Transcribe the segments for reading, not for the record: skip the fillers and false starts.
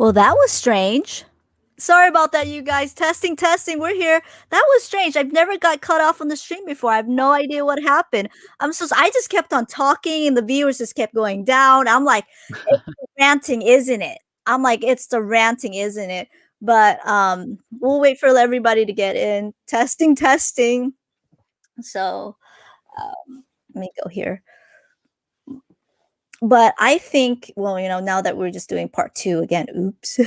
Well, that was strange. Sorry about that, you guys. Testing, testing. We're here. That was strange. I've never got cut off on the stream before. I have no idea what happened. I just kept on talking and the viewers just kept going down. I'm like, it's the ranting, isn't it? I'm like, it's the ranting, isn't it? But we'll wait for everybody to get in. Testing, testing. So let me go here. But I think, well, now that we're just doing part two again, oops,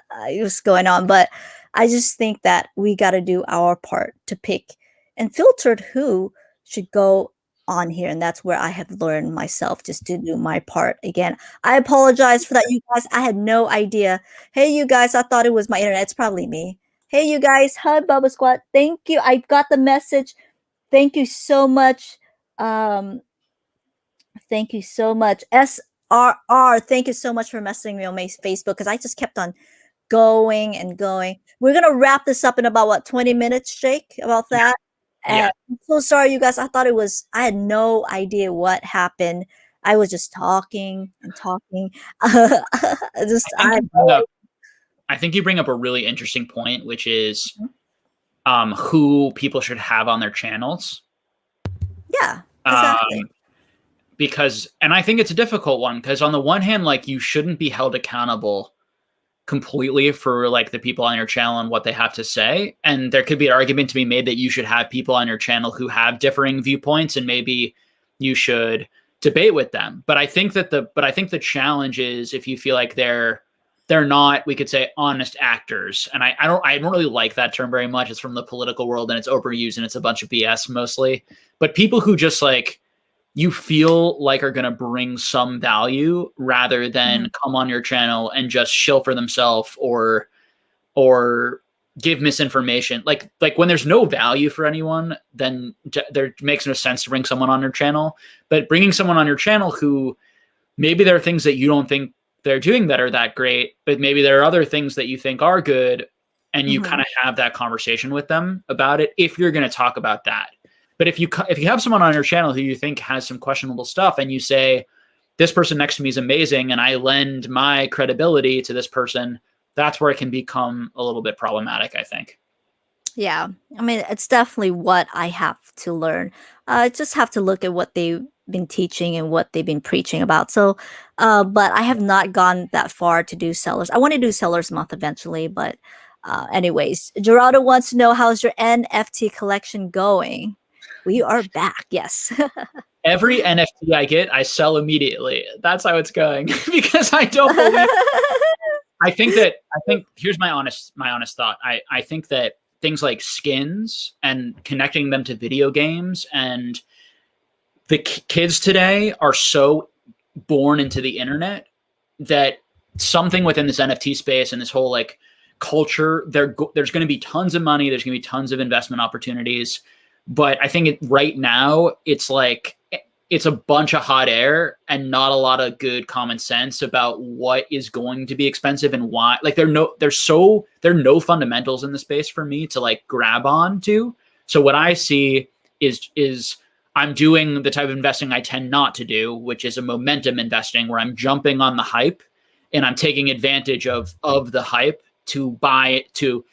what's going on? But I just think that we got to do our part to pick and filtered who should go on here. And that's where I have learned myself just to do my part again. I apologize for that, you guys. I had no idea. Hey, you guys, I thought it was my internet. It's probably me. Hey, you guys. Hi, Bubba Squad. Thank you. I got the message. Thank you so much. Thank you so much. SRR, thank you so much for messaging me on my Facebook because I just kept on going and going. We're going to wrap this up in about, what, 20 minutes, Jake, about that? Yeah. I'm so sorry, you guys. I had no idea what happened. I was just talking and talking. I think you bring up a really interesting point, which is who people should have on their channels. Yeah, exactly. And I think it's a difficult one because on the one hand, like, you shouldn't be held accountable completely for like the people on your channel and what they have to say. And there could be an argument to be made that you should have people on your channel who have differing viewpoints and maybe you should debate with them. But I think that the challenge is if you feel like they're not, we could say, honest actors. And I don't really like that term very much. It's from the political world and it's overused and it's a bunch of BS mostly. But people who just like you feel like are going to bring some value rather than come on your channel and just shill for themselves or give misinformation. Like when there's no value for anyone, then there makes no sense to bring someone on your channel. But bringing someone on your channel who maybe there are things that you don't think they're doing that are that great, but maybe there are other things that you think are good, and you kind of have that conversation with them about it if you're going to talk about that. But if you have someone on your channel who you think has some questionable stuff and you say, this person next to me is amazing and I lend my credibility to this person, that's where it can become a little bit problematic, I think. Yeah. I mean, it's definitely what I have to learn. I just have to look at what they've been teaching and what they've been preaching about. So, but I have not gone that far to do sellers. I want to do sellers month eventually, but anyways, Gerardo wants to know, how's your NFT collection going? We are back. Yes. Every NFT I get, I sell immediately. That's how it's going because I don't believe. I think here's my honest thought. I think that things like skins and connecting them to video games, and the kids today are so born into the internet that something within this NFT space and this whole like culture, there's going to be tons of money. There's going to be tons of investment opportunities. But I think right now it's like it's a bunch of hot air and not a lot of good common sense about what is going to be expensive and why. Like there are no fundamentals in the space for me to like grab on to. So what I see is I'm doing the type of investing I tend not to do, which is a momentum investing where I'm jumping on the hype and I'm taking advantage of the hype to buy it, to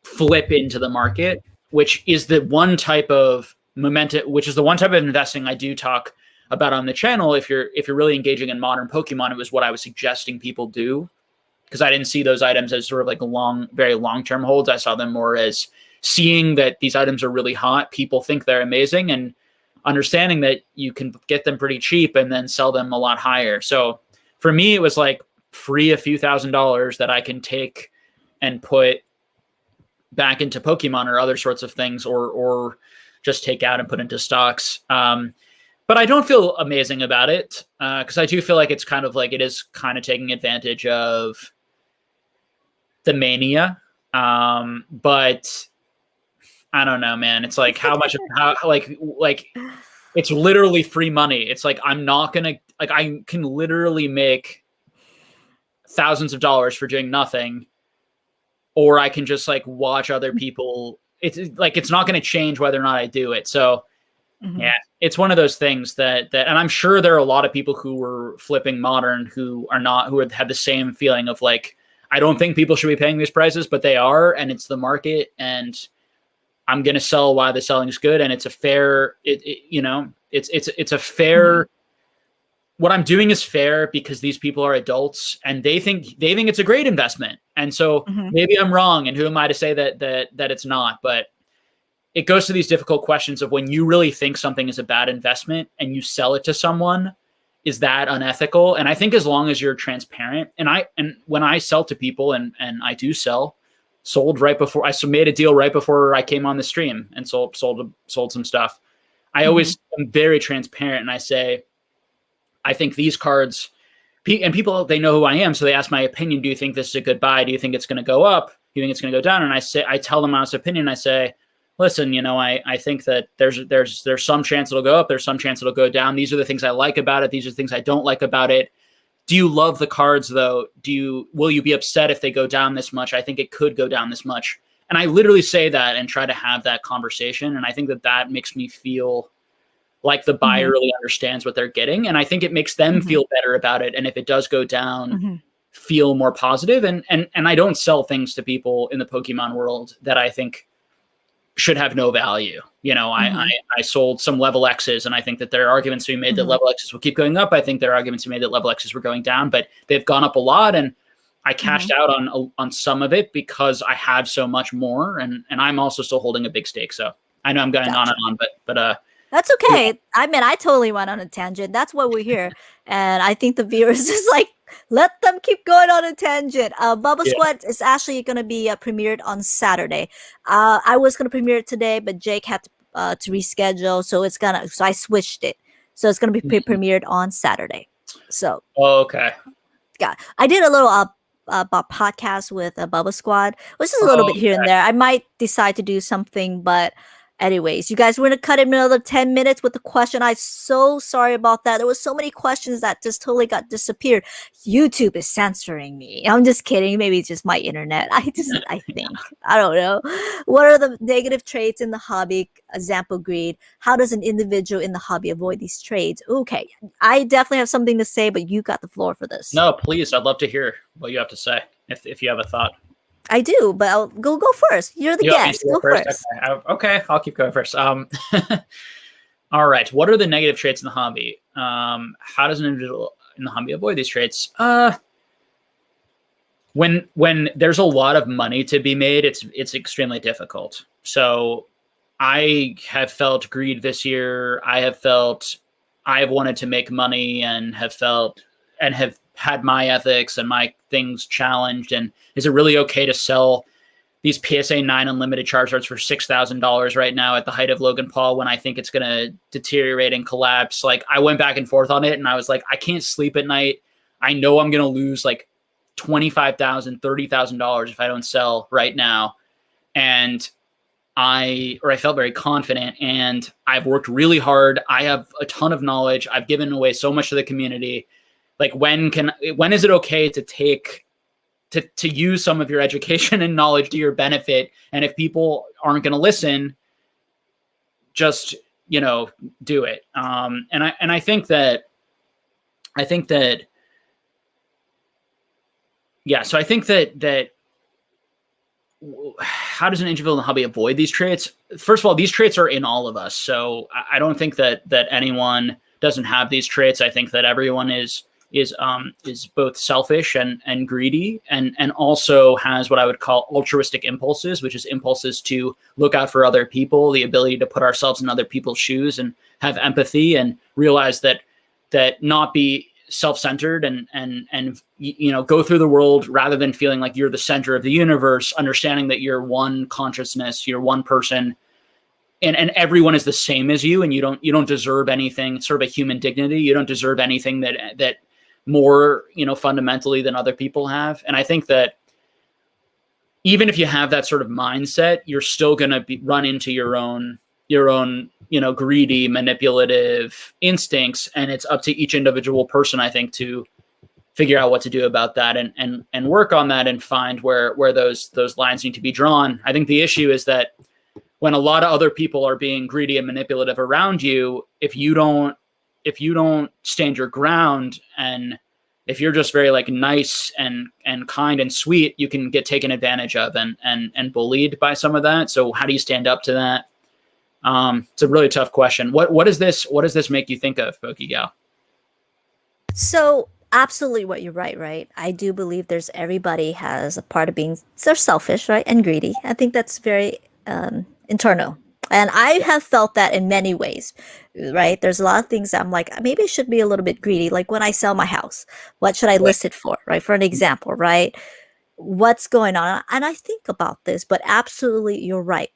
flip into the market, which is the one type of investing I do talk about on the channel. If you're really engaging in modern Pokemon, it was what I was suggesting people do, because I didn't see those items as sort of like very long-term holds. I saw them more as seeing that these items are really hot. People think they're amazing and understanding that you can get them pretty cheap and then sell them a lot higher. So for me, it was like free a few $1,000s that I can take and put back into Pokemon or other sorts of things, or just take out and put into stocks. But I don't feel amazing about it because I do feel like it's kind of like it is kind of taking advantage of the mania. But I don't know, man. It's like how much like it's literally free money. It's like I'm not gonna like I can literally make thousands of dollars for doing nothing. Or I can just like watch other people. It's like it's not going to change whether or not I do it. So yeah, it's one of those things that and I'm sure there are a lot of people who were flipping modern who had the same feeling of like, I don't think people should be paying these prices, but they are, and it's the market, and I'm going to sell while the selling is good. And it's a fair, it's a fair, what I'm doing is fair because these people are adults and they think it's a great investment. And so maybe I'm wrong, and who am I to say that it's not, but it goes to these difficult questions of when you really think something is a bad investment and you sell it to someone, is that unethical? And I think as long as you're transparent, and when I sell to people, and I do sold right before I made a deal right before I came on the stream and sold some stuff. I always am very transparent, and I say, I think these cards, and people, they know who I am, so they ask my opinion. Do you think this is a good buy? Do you think it's going to go up? Do you think it's going to go down? And I tell them my honest opinion. I say, listen, I think that there's some chance it'll go up. There's some chance it'll go down. These are the things I like about it. These are the things I don't like about it. Do you love the cards though? Will you be upset if they go down this much? I think it could go down this much. And I literally say that and try to have that conversation. And I think that makes me feel like the buyer really understands what they're getting. And I think it makes them feel better about it. And if it does go down, feel more positive. And I don't sell things to people in the Pokemon world that I think should have no value. I sold some level X's, and I think that there are arguments to be made that level X's will keep going up. I think there are arguments to be made that level X's were going down, but they've gone up a lot. And I cashed out on some of it because I have so much more. And I'm also still holding a big stake. So I know I'm going on and on, but that's okay. Yeah. I mean, I totally went on a tangent. That's why we're here. And I think the viewers is like, let them keep going on a tangent. Bubba Squad is actually going to be premiered on Saturday. I was going to premiere it today, but Jake had to reschedule. So I switched it. So it's going to be premiered on Saturday. So. Oh, okay. Yeah. I did a little podcast with Bubba Squad, which is a little bit here and there. I might decide to do something, but anyways, you guys, we're going to cut in another 10 minutes with the question. I'm so sorry about that. There was so many questions that just totally got disappeared. YouTube is censoring me. I'm just kidding. Maybe it's just my internet. I think. I don't know. What are the negative traits in the hobby? Example, greed. How does an individual in the hobby avoid these traits? Okay. I definitely have something to say, but you got the floor for this. No, please. I'd love to hear what you have to say if you have a thought. I do, but I'll go first. You're the guest. Go first. Okay, I'll keep going first. All right. What are the negative traits in the hobby? How does an individual in the hobby avoid these traits? When there's a lot of money to be made, it's extremely difficult. So I have felt greed this year. I have wanted to make money and have had my ethics and my things challenged. And is it really okay to sell these PSA 9 unlimited Charizards for $6,000 right now at the height of Logan Paul when I think it's going to deteriorate and collapse? Like, I went back and forth on it, and I was like, I can't sleep at night. I know I'm going to lose like $25,000, $30,000 if I don't sell right now. And I felt very confident, and I've worked really hard. I have a ton of knowledge. I've given away so much to the community. Like, when is it okay to use some of your education and knowledge to your benefit? And if people aren't going to listen, just, do it. I think that, how does an individual in the hobby avoid these traits? First of all, these traits are in all of us. So I don't think that anyone doesn't have these traits. I think that everyone is both selfish and greedy, and also has what I would call altruistic impulses, which is impulses to look out for other people, the ability to put ourselves in other people's shoes and have empathy and realize that not be self-centered and go through the world rather than feeling like you're the center of the universe, understanding that you're one consciousness, you're one person, and everyone is the same as you, and you don't deserve anything. It's sort of a human dignity. You don't deserve anything that more, fundamentally than other people have. And I think that even if you have that sort of mindset, you're still going to run into your own, greedy, manipulative instincts. And it's up to each individual person, I think, to figure out what to do about that and work on that and find where those lines need to be drawn. I think the issue is that when a lot of other people are being greedy and manipulative around you, if you don't stand your ground and if you're just very like nice and kind and sweet, you can get taken advantage of and bullied by some of that. So how do you stand up to that? It's a really tough question. What does this make you think of, PokeGal? So absolutely what you're right. I do believe there's everybody has a part of being they're selfish, right? And greedy. I think that's very internal. And I have felt that in many ways, right? There's a lot of things that I'm like, maybe I should be a little bit greedy. Like when I sell my house, what should I Right. list it for, right? For an example, right? What's going on? And I think about this, but absolutely, you're right.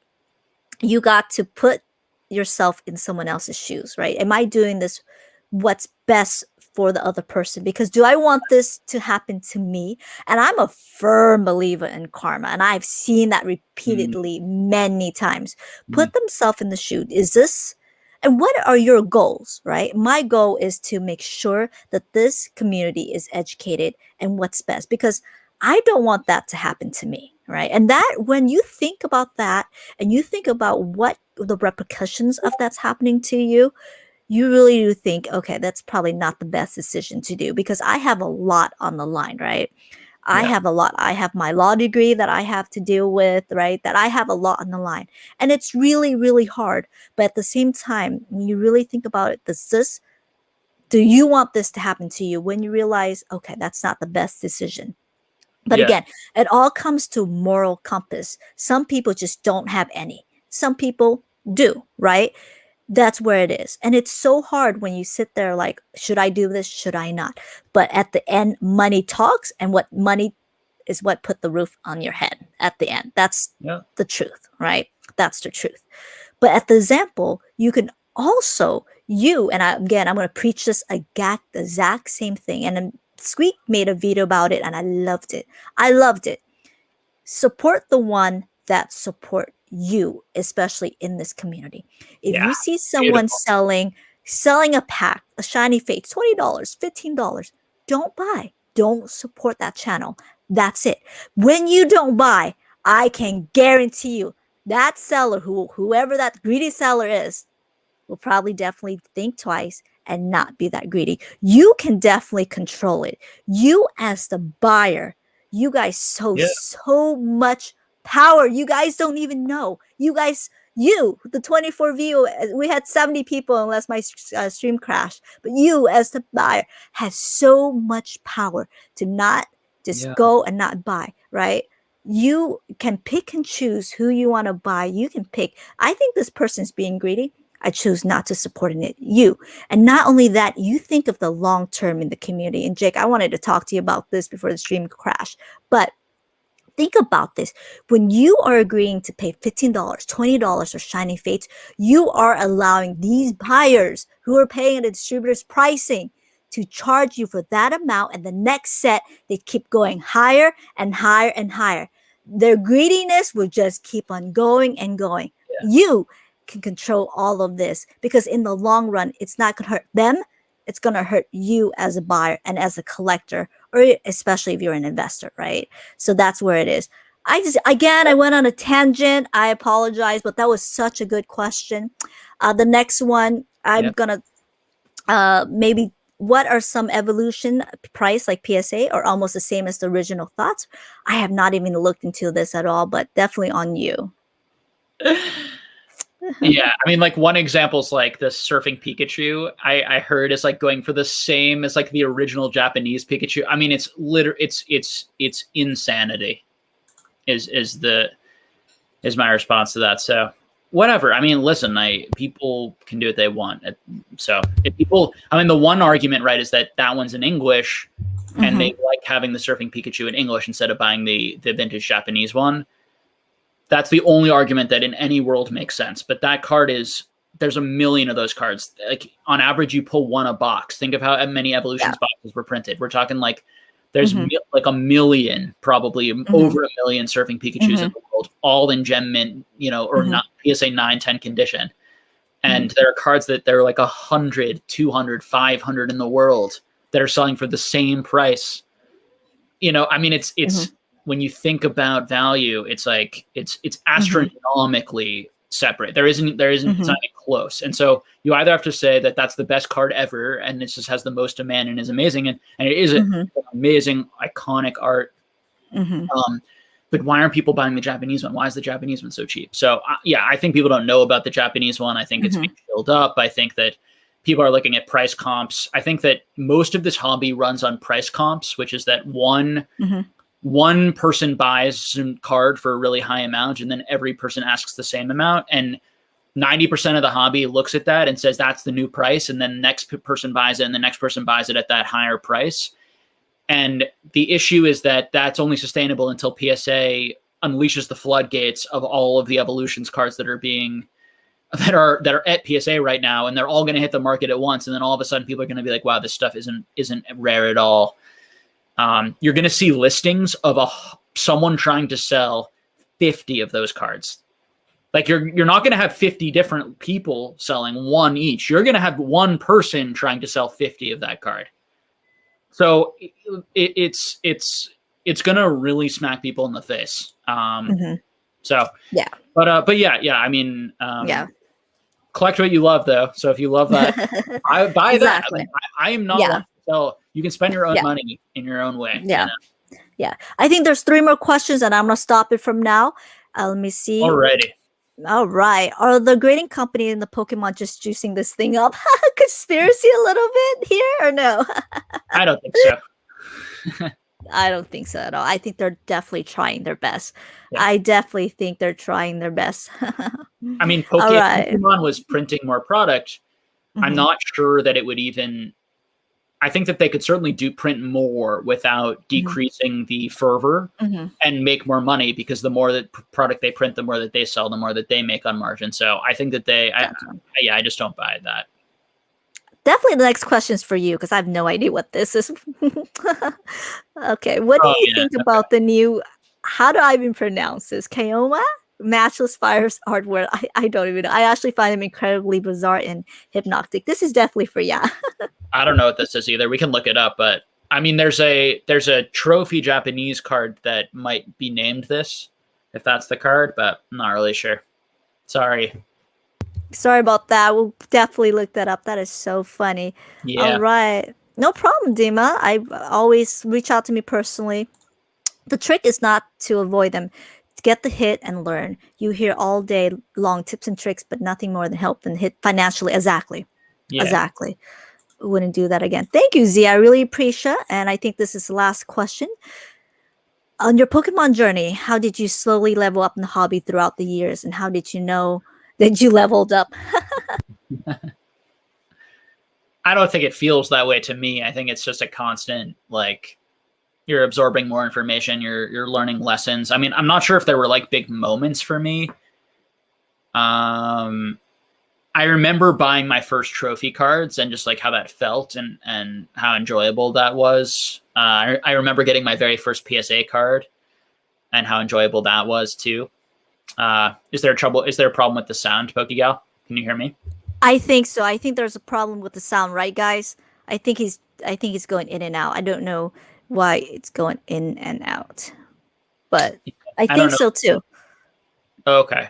You got to put yourself in someone else's shoes, right? Am I doing this what's best for the other person? Because do I want this to happen to me? And I'm a firm believer in karma, and I've seen that Mm, repeatedly many times. mm, Put themselves in the shoe. Is this and what are your goals, right? My goal is to make sure that this community is educated and what's best because I don't want that to happen to me, right? And that when you think about that and you think about what the repercussions of that's happening to you, you really do think, okay, that's probably not the best decision to do because I have a lot on the line, right? I yeah. have a lot. I have my law degree that I have to deal with, right? That I have a lot on the line. And it's really, really hard. But at the same time, when you really think about it, do you want this to happen to you when you realize, okay, that's not the best decision? But Yeah. again, it all comes to moral compass. Some people just don't have any. Some people do, right? That's where it is. And it's so hard when you sit there like, should I do this? Should I not? But at the end, money talks, and what money is what put the roof on your head at the end. That's Yeah. the truth, right? That's the truth. But at the example, you can also, again, I'm going to preach this exact same thing. And then Squeak made a video about it, and I loved it. I loved it. Support the one that support you, especially in this community. If Yeah. you see someone Beautiful. selling a pack, a shiny face, $20, $15, don't buy. Don't support that channel. That's it. When you don't buy, I can guarantee you that seller, whoever that greedy seller is, will probably definitely think twice and not be that greedy. You can definitely control it. You, as the buyer, you guys Yeah. so much power. You guys don't even know. The 24 view, we had 70 people unless my stream crashed. But you, as the buyer, has so much power to not just Yeah. go and not buy, right? You can pick and choose who you want to buy. You can pick. I think this person's being greedy. I choose not to support you. And not only that, you think of the long term in the community. And Jake, I wanted to talk to you about this before the stream crashed. But think about this. When you are agreeing to pay $15, $20 for shiny fates, you are allowing these buyers who are paying the distributor's pricing to charge you for that amount. And the next set, they keep going higher and higher and higher. Their greediness will just keep on going and going. Yeah. You can control all of this because in the long run, it's not going to hurt them. It's going to hurt you as a buyer and as a collector, or especially if you're an investor, right? So that's where it is. I went on a tangent. I apologize, but that was such a good question. The next one, I'm Yeah. gonna maybe what are some evolution price like PSA or almost the same as the original thoughts? I have not even looked into this at all, but definitely on you. Yeah, I mean, like one example is like the surfing Pikachu. I heard is like going for the same as like the original Japanese Pikachu. I mean, it's insanity. Is my response to that. So whatever. I mean, listen, people can do what they want. So if people, I mean, the one argument, right, is that one's in English, and Mm-hmm. they like having the surfing Pikachu in English instead of buying the vintage Japanese one. That's the only argument that in any world makes sense. But that card there's a million of those cards. Like on average, you pull one a box. Think of how many Yeah. Evolutions boxes were printed. We're talking like there's Mm-hmm. like a million, probably Mm-hmm. over a million surfing Pikachus in Mm-hmm. the world, all in gem mint, or Mm-hmm. not PSA 9, 10 condition. Mm-hmm. And there are cards that they're like 100, 200, 500 in the world that are selling for the same price. I mean, it's Mm-hmm. when you think about value, it's like it's Mm-hmm. astronomically separate. It's not even close. And so you either have to say that that's the best card ever, and it just has the most demand and is amazing, and it is an amazing, iconic art. But why aren't people buying the Japanese one? Why is the Japanese one so cheap? So yeah, I think people don't know about the Japanese one. I think it's being filled up. I think that people are looking at price comps. I think that most of this hobby runs on price comps, which is that one person buys a card for a really high amount, and then every person asks the same amount. And 90% of the hobby looks at that and says that's the new price. And then the next person buys it, and the next person buys it at that higher price. And the issue is that that's only sustainable until PSA unleashes the floodgates of all of the Evolutions cards that are at PSA right now, and they're all going to hit the market at once. And then all of a sudden, people are going to be like, "Wow, this stuff isn't rare at all." You're going to see listings of someone trying to sell 50 of those cards. Like you're not going to have 50 different people selling one each. You're going to have one person trying to sell 50 of that card. So it's going to really smack people in the face. So yeah, but yeah. I mean, collect what you love, though. So if you love that, I buy exactly. that. I am not one to sell. You can spend your own money in your own way. Yeah, you know? yeah. I think there's 3 more questions, and I'm gonna stop it from now. Let me see. Alrighty. All right. Are the grading company and the Pokemon just juicing this thing up? Conspiracy a little bit here, or no? I don't think so. I don't think so at all. I think they're definitely trying their best. Yeah. I definitely think they're trying their best. I mean, Pokemon was printing more product. I'm not sure that it would even. I think that they could certainly print more without decreasing the fervor and make more money, because the more that product they print, the more that they sell, the more that they make on margin. So I think that I just don't buy that. Definitely the next question is for you, because I have no idea what this is. Okay. What do you think about the new, how do I even pronounce this? Kaoma? Matchless Fires hardware. I don't even know. I actually find them incredibly bizarre and hypnotic. This is definitely for I don't know what this is either. We can look it up, but I mean, there's a trophy Japanese card that might be named this, if that's the card, but I'm not really sure. Sorry about that. We'll definitely look that up. That is so funny. Yeah. All right. No problem, Dima. I always reach out to me personally. The trick is not to avoid them. Get the hit and learn. You hear all day long tips and tricks, but nothing more than help than hit financially. Exactly. Wouldn't do that again. Thank you, Z. I really appreciate it. And I think this is the last question. On your Pokemon journey, how did you slowly level up in the hobby throughout the years? And how did you know that you leveled up? I don't think it feels that way to me. I think it's just a constant, like, you're absorbing more information. You're learning lessons. I mean, I'm not sure if there were like big moments for me. I remember buying my first trophy cards and just like how that felt and how enjoyable that was. I remember getting my very first PSA card and how enjoyable that was too. Is there a problem with the sound, Pokegal? Can you hear me? I think so. I think there's a problem with the sound, right, guys? I think he's going in and out. I don't know why it's going in and out, but I think so too. Okay.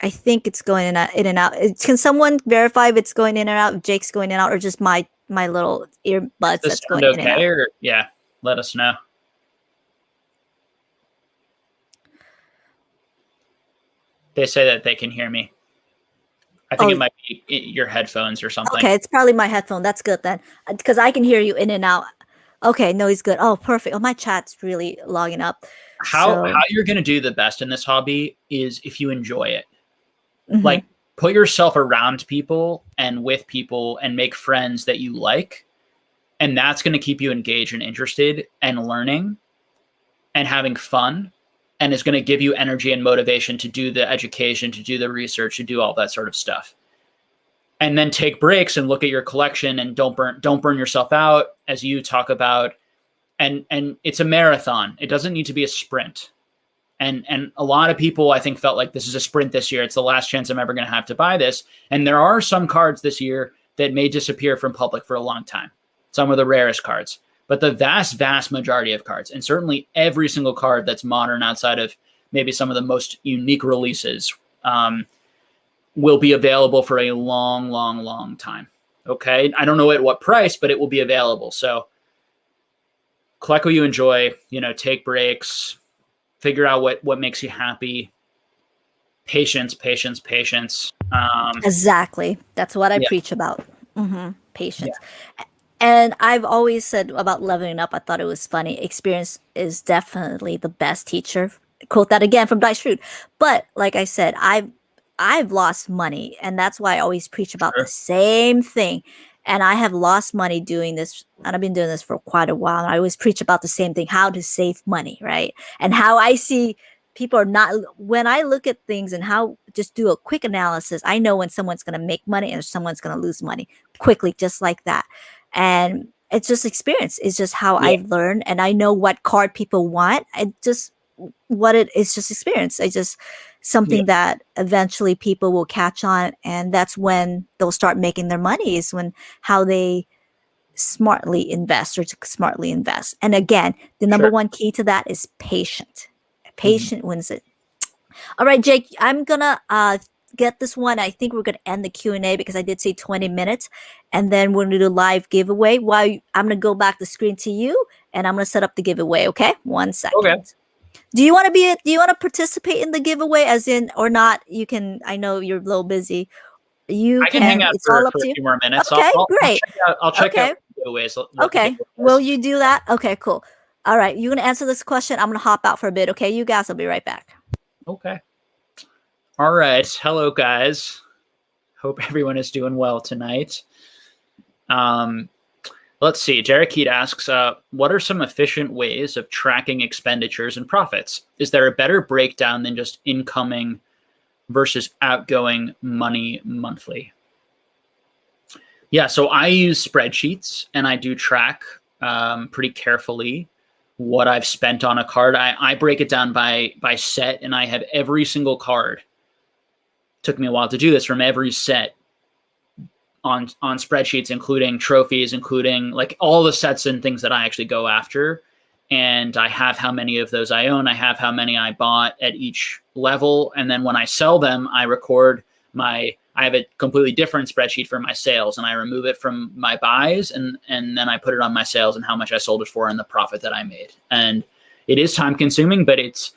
I think it's going in and out. Can someone verify if it's going in and out, if Jake's going in and out, or just my little earbuds that's going in and out? Or, yeah, let us know. They say that they can hear me. I think it might be your headphones or something. Okay, it's probably my headphone. That's good then, because I can hear you in and out. Okay, no, he's good. Oh, perfect. Oh, my chat's really logging up. How you're going to do the best in this hobby is if you enjoy it. Like, put yourself around people and with people and make friends that you like. And that's going to keep you engaged and interested and learning and having fun. And is going to give you energy and motivation to do the education, to do the research, to do all that sort of stuff. And then take breaks and look at your collection and don't burn yourself out, as you talk about. And it's a marathon. It doesn't need to be a sprint. And a lot of people, I think, felt like this is a sprint this year. It's the last chance I'm ever going to have to buy this. And there are some cards this year that may disappear from public for a long time. Some of the rarest cards. But the vast, vast majority of cards, and certainly every single card that's modern outside of maybe some of the most unique releases, will be available for a long, long, long time. Okay. I don't know at what price, but it will be available. So collect what you enjoy, take breaks, figure out what makes you happy. Patience, patience, patience. Exactly. That's what I Yeah. preach about. Yeah. Patience. And I've always said about leveling up, I thought it was funny. Experience is definitely the best teacher. Quote that again from Dice Fruit. But like I said, I've lost money, and that's why I always preach about the Sure. same thing. And I have lost money doing this, and I've been doing this for quite a while. And I always preach about the same thing: how to save money, right? And how I see people are not, when I look at things and how just do a quick analysis, I know when someone's going to make money and someone's going to lose money quickly, just like that. And it's just experience. It's just how Yeah. I've learned, and I know what card people want. I just what it is, just experience. I just Yeah. something that eventually people will catch on, and that's when they'll start making their money. Is when how they smartly invest or to smartly invest. And again, the number Sure. one key to that is patient. Mhm. Patient wins it. All right, Jake, I'm gonna get this one. I think we're gonna end the Q&A because I did say 20 minutes, and then we're gonna do a live giveaway. I'm gonna go back the screen to you, and I'm gonna set up the giveaway. Okay, one Okay. second. Do you want to be? Do you want to participate in the giveaway, as in or not? You can. I know you're a little busy. You I can hang can. out It's all up for a to you. few more minutes. Okay, I'll great. check out. I'll check out Okay, what the okay. giveaway Will is. you do that? Okay, cool. All right, you're gonna answer this question. I'm gonna hop out for a bit. Okay, you guys. I'll be right back. Okay. All right. Hello, guys. Hope everyone is doing well tonight. Um, let's see. Jarakid asks, what are some efficient ways of tracking expenditures and profits? Is there a better breakdown than just incoming versus outgoing money monthly? Yeah, so I use spreadsheets and I do track pretty carefully what I've spent on a card. I break it down by set, and I have every single card. Took me a while to do this, from every set on spreadsheets, including trophies, including like all the sets and things that I actually go after. And I have how many of those I own. I have how many I bought at each level. And then when I sell them, I record I have a completely different spreadsheet for my sales, and I remove it from my buys, and then I put it on my sales and how much I sold it for and the profit that I made. And it is time consuming, but it's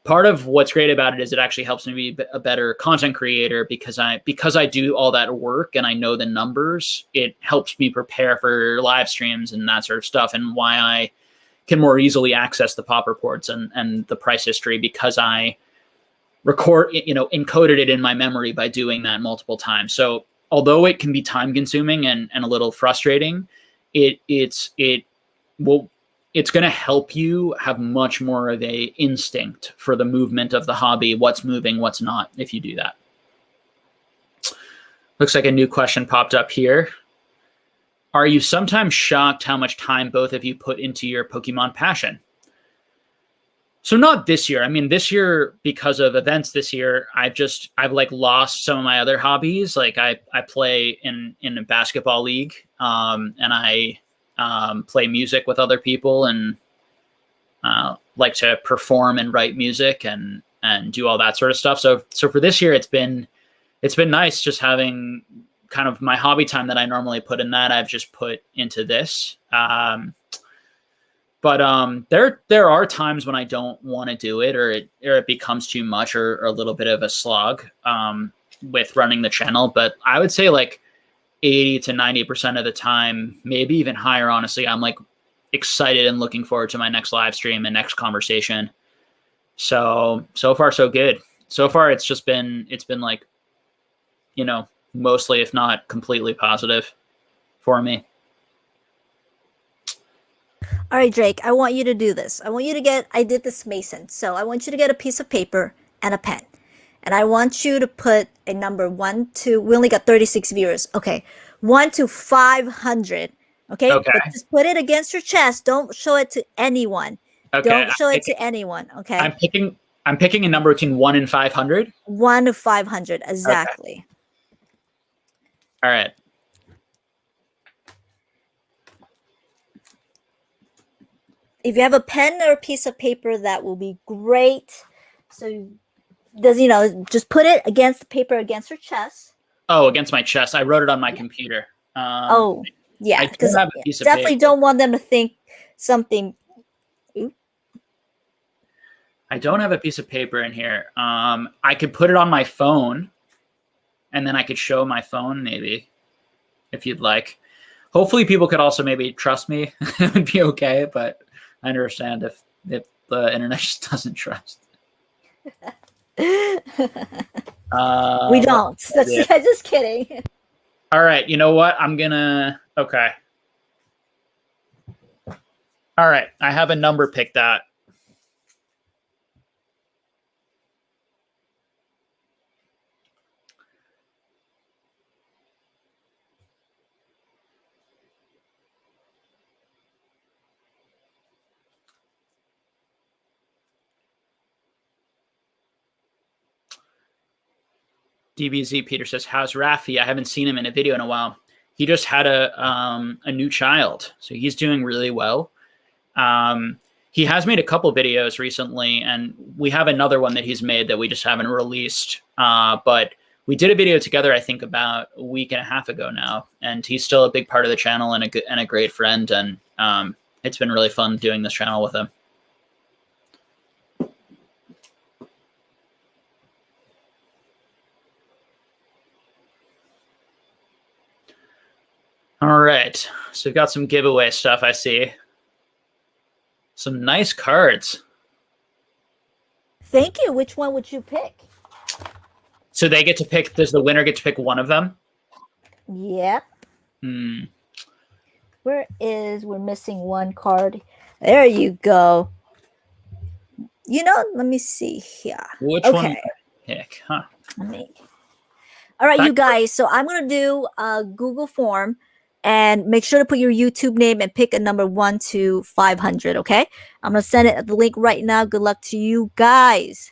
part of what's great about it is it actually helps me be a better content creator because I do all that work and I know the numbers. It helps me prepare for live streams and that sort of stuff, and why I can more easily access the pop reports and the price history, because I encoded it in my memory by doing that multiple times. So although it can be time consuming and a little frustrating, it's going to help you have much more of a instinct for the movement of the hobby, what's moving, what's not, if you do that. Looks like a new question popped up here. Are you sometimes shocked how much time both of you put into your Pokemon passion? So not this year. I mean, this year, because of events this year, I've like lost some of my other hobbies. Like I play in a basketball league, and I play music with other people, and like to perform and write music and do all that sort of stuff. So for this year, it's been nice just having kind of my hobby time that I normally put in that I've just put into this. But there are times when I don't want to do it, or it becomes too much, or a little bit of a slog with running the channel. But I would say like 80 to 90% of the time, maybe even higher, honestly, I'm like excited and looking forward to my next live stream and next conversation. So far so good. So far it's been like, mostly, if not completely, positive for me. All right, Drake, I want you to do this. I did this Mason. So I want you to get a piece of paper and a pen. And I want you to put a number we only got 36 viewers. Okay. 1 to 500. Okay. Okay. But just put it against your chest. Don't show it to anyone. Okay. Don't show it to anyone. Okay. I'm picking a number between 1 and 500. 1 to 500. Okay. Exactly. All right. If you have a pen or a piece of paper, that will be great. So does just put it against the paper against her chest. Oh, against my chest. I wrote it on my computer. Oh, I yeah, don't because have a piece of paper. definitely don't want them to think something. I don't have a piece of paper in here. I could put it on my phone, and then I could show my phone maybe, if you'd like. Hopefully, people could also maybe trust me. It would be okay, but I understand if the internet just doesn't trust. We Let's don't. That's see. just kidding. All right, you know what? Okay. All right, I have a number picked out. DBZ Peter says, "How's Rafi? I haven't seen him in a video in a while. He just had a new child, so he's doing really well. He has made a couple videos recently, and we have another one that he's made that we just haven't released. But we did a video together, I think, about a week and a half ago now, and he's still a big part of the channel and a great friend. And it's been really fun doing this channel with him." All right, so we've got some giveaway stuff. I see some nice cards. Thank you. Which one would you pick? So they get to pick. Does the winner get to pick one of them? Yep. Hmm. We're missing one card. There you go. Let me see here. Which Okay. one would I pick? Huh. All right, you guys. So I'm going to do a Google form and make sure to put your YouTube name and pick a number 1 to 500. Okay. I'm going to send it the link right now. Good luck to you guys.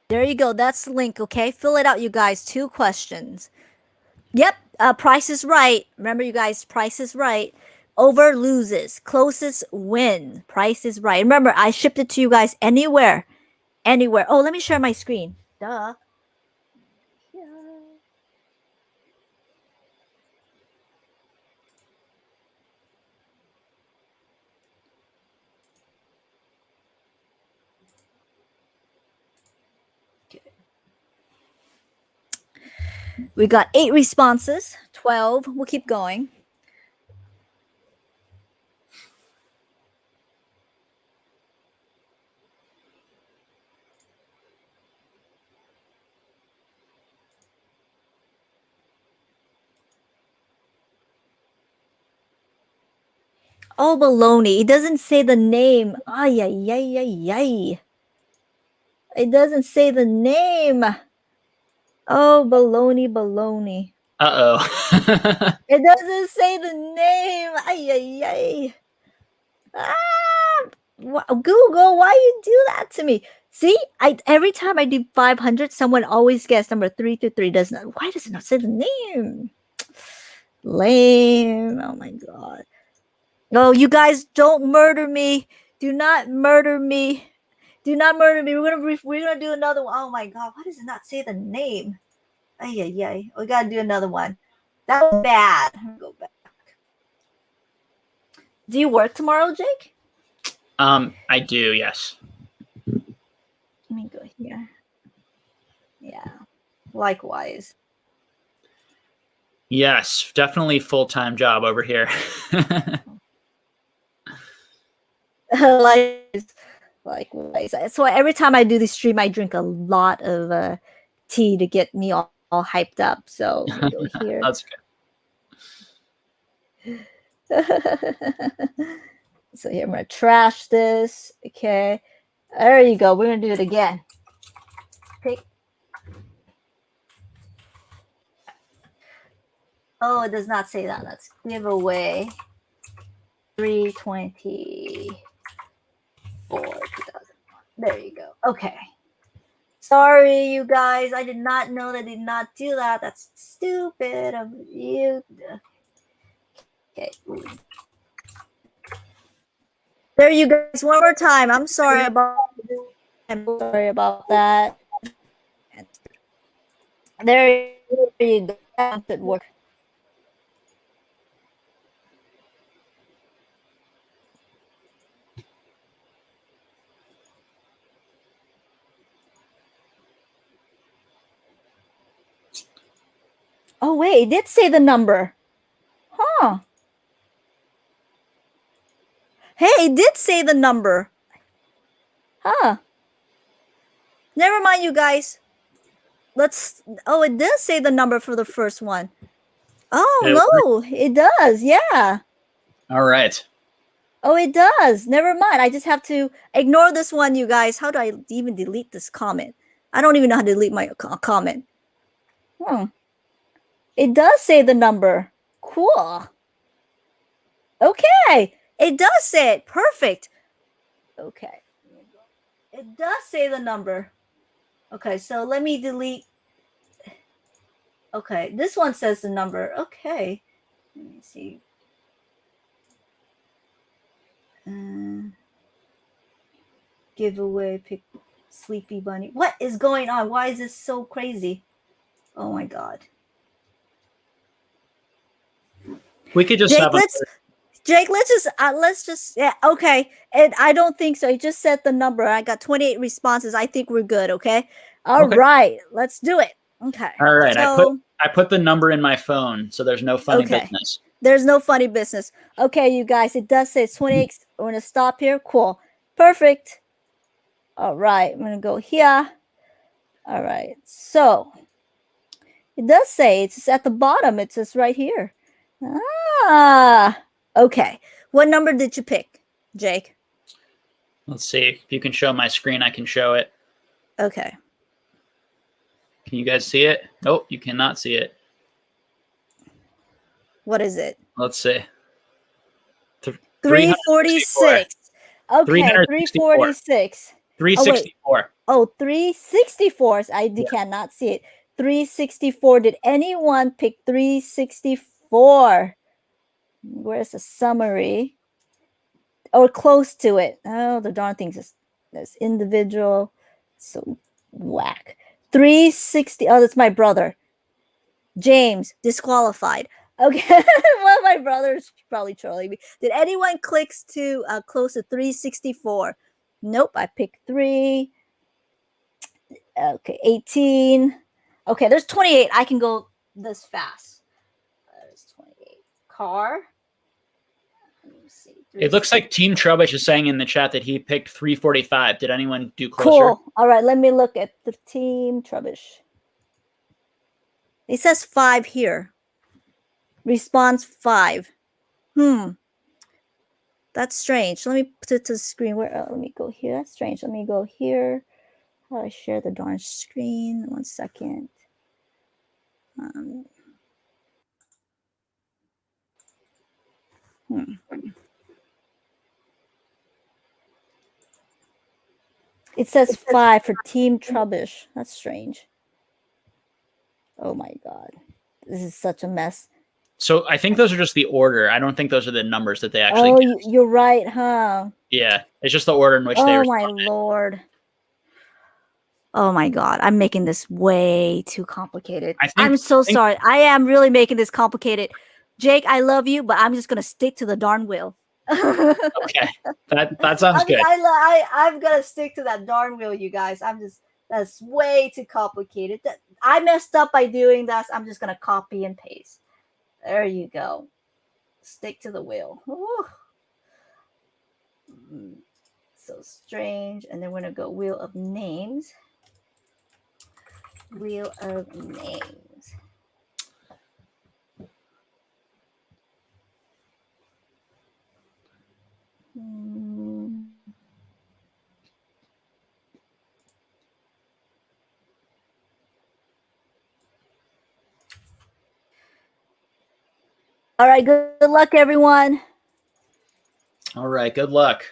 There you go. That's the link. Okay. Fill it out, you guys. 2 questions. Yep. Price is right. Remember, you guys, Price is right. Over loses. Closest win. Price is right. Remember, I shipped it to you guys anywhere. Anywhere. Oh, let me share my screen. Duh. Yeah. We got 8 responses. 12. We'll keep going. Oh, baloney. It doesn't say the name. Ay, ay, ay, ay, ay. It doesn't say the name. Oh, baloney, baloney. Uh-oh. It doesn't say the name. Ay, ay, ay. Ah, Google, why you do that to me? See, every time I do 500, someone always guess number 3 to 3. Why does it not say the name? Lame. Oh my god. No, you guys don't murder me. Do not murder me. Do not murder me. We're gonna do another one. Oh my god, why does it not say the name? Ay, ay, ay. We gotta do another one. That was bad. Go back. Do you work tomorrow, Jake? I do, yes. Let me go here. Yeah. Likewise. Yes, definitely full-time job over here. Likewise. So every time I do this stream, I drink a lot of tea to get me all hyped up. So let me go here. That's So here I'm gonna trash this. Okay, there you go. We're gonna do it again. Pick. Oh, it does not say that. Let's give away 324 2001. There you go. Okay. Sorry, you guys. I did not know that I did not do that. That's stupid of you. Okay. There you guys. One more time. I'm sorry about that. There you go. That could work. Oh wait, it did say the number. Huh. Hey, it did say the number. Huh. Never mind, you guys. Let's. Oh, it does say the number for the first one. Oh no, it does. Yeah. all right. Oh, it does. Never mind. I just have to ignore this one, you guys. How do I even delete this comment? I don't even know how to delete my comment. It does say the number. Cool. Okay. It does say it. Perfect. Okay. It does say the number. Okay, so let me delete. Okay, this one says the number. Okay. Let me see. Giveaway, pick Sleepy Bunny. What is going on? Why is this so crazy? Oh my god. We could just Jake, let's just yeah, okay. And I don't think so. He just said the number. I got 28 responses. I think we're good, okay? All right, let's do it. Okay. All right. So, I put the number in my phone, so there's no funny business. There's no funny business. Okay, you guys, it does say it's 28. We're gonna stop here. Cool. Perfect. All right, I'm gonna go here. All right, so it does say it's at the bottom. It says right here. Ah, okay. What number did you pick, Jake? Let's see. If you can show my screen, I can show it. Okay. Can you guys see it? Nope, you cannot see it. What is it? Let's see. 346. Okay, 346. 364. Oh, 364. I cannot see it. 364. Did anyone pick 364? Where's the summary? Or close to it. Oh, the darn thing's just this individual. So whack. 360. Oh, that's my brother. James, disqualified. Okay. Well, my brother's probably trolling me. Did anyone clicks to close to 364? Nope, I picked 3. Okay, 18. Okay, there's 28. I can go this fast. There's 28. Car. Let me see. It looks like Team Trubbish is saying in the chat that he picked 345. Did anyone do closer? Cool. All right, let me look at the Team Trubbish. It says 5 here. Response 5. That's strange. Let me put it to the screen. Where? Let me go here. That's strange. Let me go here. How do I share the darn screen? 1 second. It says 5 for Team Trubbish. That's strange. Oh my god. This is such a mess. So I think those are just the order. I don't think those are the numbers that they actually guessed. You're right, huh? Yeah, it's just the order in which they responded. Oh my lord. Oh my god, I'm making this way too complicated. I'm so sorry. I am really making this complicated. Jake, I love you, but I'm just gonna stick to the darn wheel. Okay, that sounds good. I'm gonna stick to that darn wheel, you guys. That's way too complicated. I messed up by doing this. I'm just gonna copy and paste. There you go. Stick to the wheel. Ooh. So strange. And then we're gonna go wheel of names. Wheel of names. All right, good luck, everyone. All right, good luck.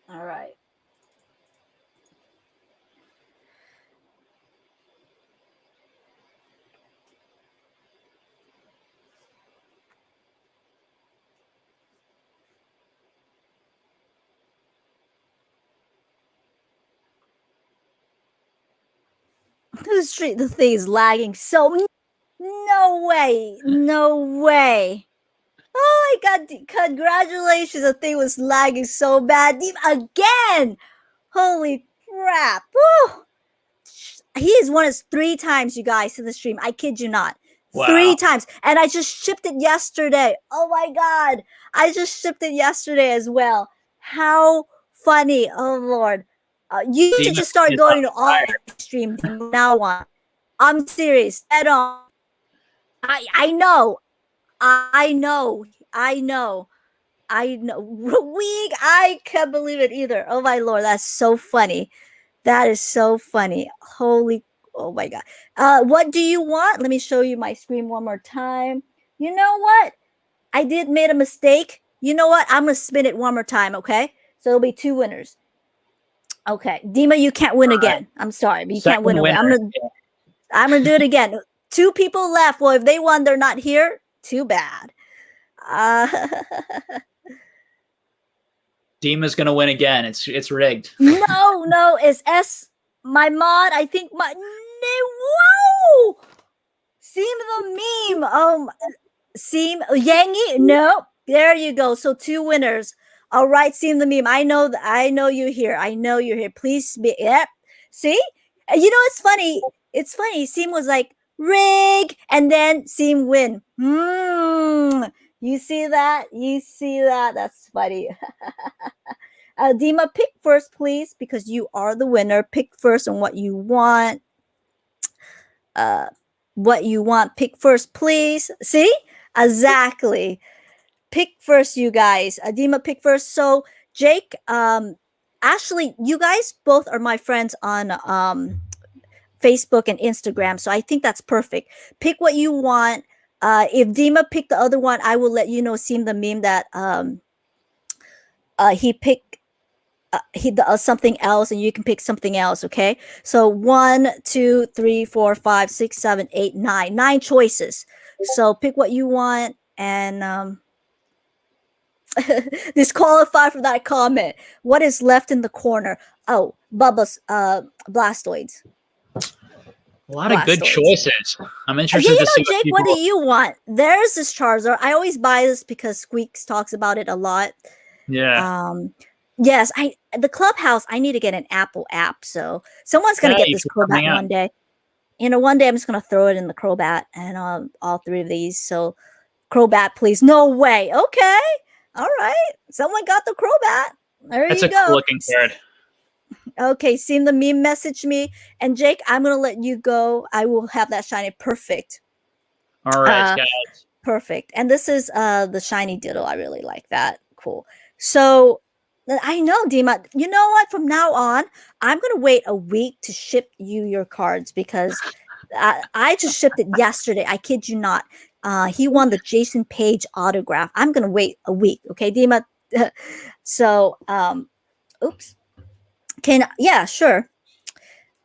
All right. The thing is lagging so. No way. No way. Oh my god, congratulations. The thing was lagging so bad. Again. Holy crap. Woo. He has won us 3 times, you guys, in the stream. I kid you not. Wow. 3 times. And I just shipped it yesterday. Oh my god. I just shipped it yesterday as well. How funny. Oh Lord. You should just start going to all stream from now on. I'm serious. Head on. I know. I know. I know. I know. Weak. I can't believe it either. Oh my Lord. That's so funny. That is so funny. Holy. Oh my God. What do you want? Let me show you my screen one more time. You know what? I did made a mistake. You know what? I'm going to spin it one more time. Okay. So it'll be 2 winners. Okay. Dima, you can't win again. I'm sorry, but you can't win again. I'm gonna do it again. 2 people left. Well, if they won, they're not here. Too bad. Dima's gonna win again. It's rigged. No, it's S. My mod. I think my. Whoa! Seem the meme. Seem Yangi. No, there you go. So 2 winners. All right, Seem the meme. I know you're here. I know you're here. Please be. Yep. See, you know it's funny. It's funny. Seem was like rig, and then Seem win. You see that? You see that? That's funny. Dima, pick first, please, because you are the winner. Pick first on what you want. What you want. Pick first, please. See? Exactly. Pick first, you guys. Dima, pick first. So, Jake, actually, you guys both are my friends on Facebook and Instagram. So I think that's perfect. Pick what you want. If Dima picked the other one, I will let you know. Seem the meme that he picked something else, and you can pick something else. Okay. So 1, 2, 3, 4, 5, 6, 7, 8, 9. 9 choices. So pick what you want and disqualify for that comment. What is left in the corner? Oh, Bubba's Blastoids. A lot of good choices. I'm interested you to know, see Jake, what do you want? There's this Charizard. I always buy this because Squeaks talks about it a lot. Yeah. Yes, the clubhouse. I need to get an Apple app, so someone's gonna get this Crobat one day. You know, one day I'm just gonna throw it in the Crobat and all 3 of these. So, Crobat, please. No way. Okay. All right. Someone got the Crobat. There you go. That's a cool looking card. Okay, Seem the meme message me. And Jake, I'm going to let you go. I will have that shiny. Perfect. All right, guys. Perfect. And this is the shiny Diddle. I really like that. Cool. So I know, Dima. You know what? From now on, I'm going to wait a week to ship you your cards because I just shipped it yesterday. I kid you not. He won the Jason Page autograph. I'm going to wait a week. Okay, Dima? So, oops. Yeah, sure.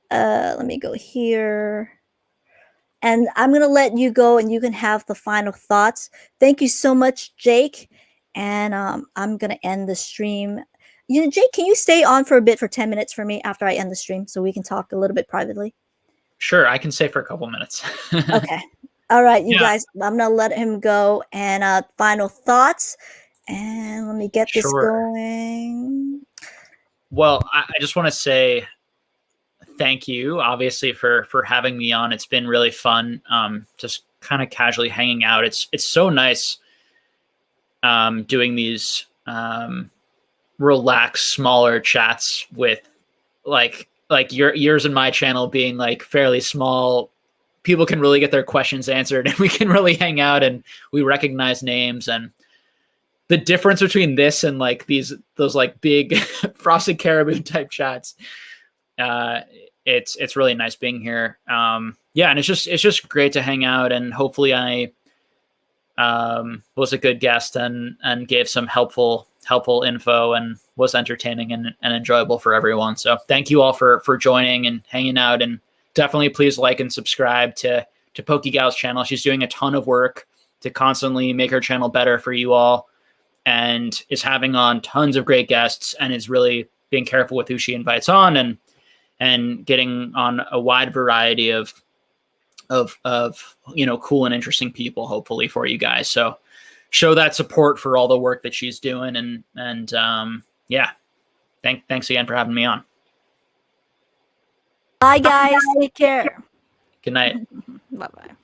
Let me go here. And I'm going to let you go and you can have the final thoughts. Thank you so much, Jake. And I'm going to end the stream. You know, Jake, can you stay on for a bit for 10 minutes for me after I end the stream so we can talk a little bit privately? Sure, I can stay for a couple minutes. Okay. All right, you guys, I'm going to let him go. And final thoughts. And let me get this going. Well, I just want to say thank you, obviously, for having me on. It's been really fun, just kind of casually hanging out. It's so nice doing these relaxed, smaller chats with like yours and my channel being like fairly small, people can really get their questions answered, and we can really hang out, and we recognize names. And the difference between this and like those like big Frosted Caribou type chats, it's really nice being here. Yeah, and it's just great to hang out, and hopefully I was a good guest and gave some helpful info and was entertaining and enjoyable for everyone. So thank you all for joining and hanging out, and definitely please like and subscribe to PokeGal's channel. She's doing a ton of work to constantly make her channel better for you all, and is having on tons of great guests, and is really being careful with who she invites on, and getting on a wide variety of cool and interesting people, hopefully, for you guys. So show that support for all the work that she's doing, and yeah, thanks again for having me on. Bye guys, take care. Good night. Bye bye.